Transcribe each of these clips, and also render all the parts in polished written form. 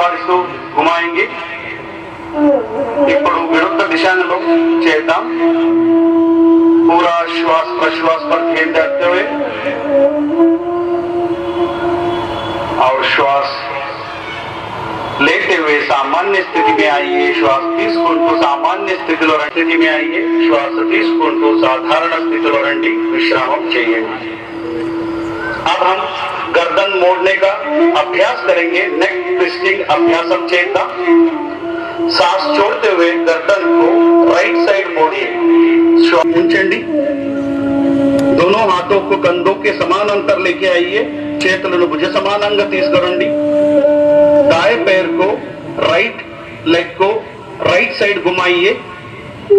ఆస్వాదిస్తూ घुमाएंगे। ఇప్పుడు విరుద్ధ దిశలో చేద్దాం। पूरा श्वास प्रश्वास पर ध्यान देते हुए और श्वास लेते हुए सामान्य स्थिति में आइए। श्वास తీసుకుంటూ సామాన్య స్థితిలో స్థితి में आइए। श्वास తీసుకుంటూ సాధారణ స్థితిలో రండి, విశ్రామం చేయండి। अब हम गर्दन मोड़ने का अभ्यास करेंगे। नेक ट्विस्टिंग अभ्यास हम చేద్దాం। सांस छोड़ते हुए गर्दन को राइट साइड मोड़िए। श्वास ఉంచండి। दोनों हाथों को कंधों के समान अंतर लेके आइए। చేతులను భుజ సమానంగా తీసుకురండి। दाएं पैर को राइट लेग को राइट साइड घुमाइए।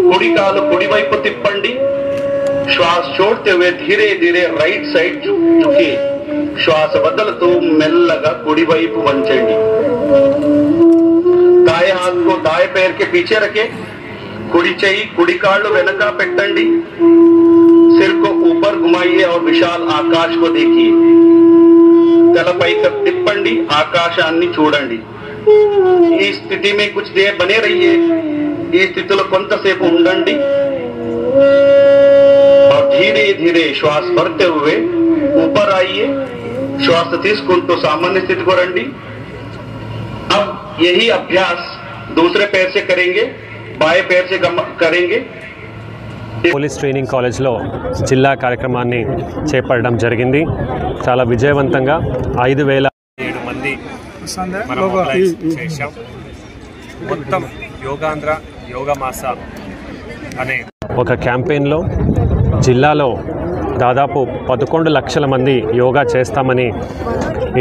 कुड़ी कालु कुड़ी వైపు తిప్పండి। श्वास छोड़ते हुए धीरे धीरे राइट साइड झुकिए। श्वास बदलतू మెల్లగా కుడి వైపు వంచండి। दाएं हाथ को दाएं पैर के पीछे रखें। कुड़ी చెయ్యి కుడి కాళ్ళు వెనక పెట్టండి। सिर को ऊपर घुमाइए और विशाल आकाश को देखिए। తల పైకి తిప్పండి, ఆకాశాన్ని చూడండి। ఈ స్థితి में कुछ देर बने रहिए। ఈ స్థితిలో కొంతసేపు ఉండండి और धीरे धीरे श्वास भरते हुए ऊपर आइए। श्वास తీసుకుంటూ सामान्य स्थिति को రండి। अब यही अभ्यास दूसरे पैर से करेंगे, बाएं पैर से करेंगे। పోలీస్ ట్రైనింగ్ కాలేజ్లో జిల్లా కార్యక్రమాన్ని చేపట్టడం జరిగింది। చాలా విజయవంతంగా 5,007 మంది మనం మొబిలైజ్ చేశాం। మొత్తం యోగాంధ్ర యోగమాస అనే ఒక క్యాంపెయిన్లో జిల్లాలో దాదాపు 11 లక్షల మంది యోగా చేస్తామని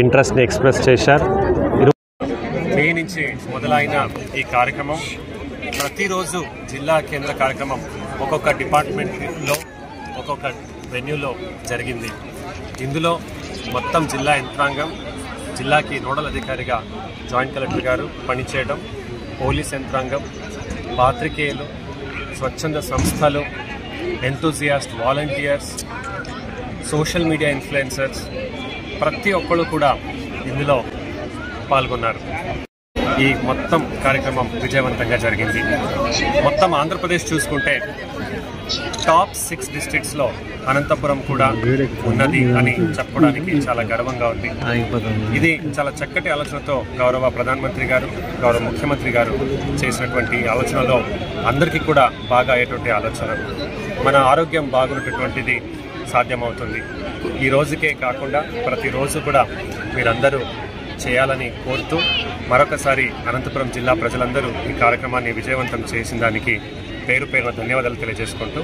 ఇంట్రెస్ట్ని ఎక్స్ప్రెస్ చేశారు। మే నుంచి మొదలైన ఈ కార్యక్రమం ప్రతిరోజు జిల్లా కేంద్ర కార్యక్రమం ఒక్కొక్క డిపార్ట్మెంట్లో ఒక్కొక్క వెన్యూలో జరిగింది। ఇందులో మొత్తం జిల్లా యంత్రాంగం, జిల్లాకి నోడల్ అధికారిగా జాయింట్ కలెక్టర్ గారు పనిచేయడం, పోలీస్ యంత్రాంగం, పాత్రికేయులు, స్వచ్ఛంద సంస్థలు, enthusiast volunteers, social media influencers ప్రతి ఒక్కళ్ళు కూడా ఇందులో పాల్గొన్నారు। ఈ మొత్తం కార్యక్రమం విజయవంతంగా జరిగింది। మొత్తం ఆంధ్రప్రదేశ్ చూసుకుంటే టాప్ 6 డిస్ట్రిక్ట్స్లో అనంతపురం కూడా ఉన్నది అని చెప్పుకోవడానికి చాలా గర్వంగా ఉంది। ఇది చాలా చక్కటి ఆలోచనతో గౌరవ ప్రధానమంత్రి గారు, గౌరవ ముఖ్యమంత్రి గారు చేసినటువంటి ఆలోచనలో అందరికీ కూడా బాగా అయ్యేటువంటి ఆలోచన। మన ఆరోగ్యం బాగున్నటువంటిది సాధ్యమవుతుంది। ఈ రోజుకే కాకుండా ప్రతిరోజు కూడా మీరందరూ చేయాలని కోరుతూ మరొకసారి అనంతపురం జిల్లా ప్రజలందరూ ఈ కార్యక్రమాన్ని విజయవంతం చేసిన దానికి పేరు పేరున ధన్యవాదాలు తెలియజేసుకుంటూ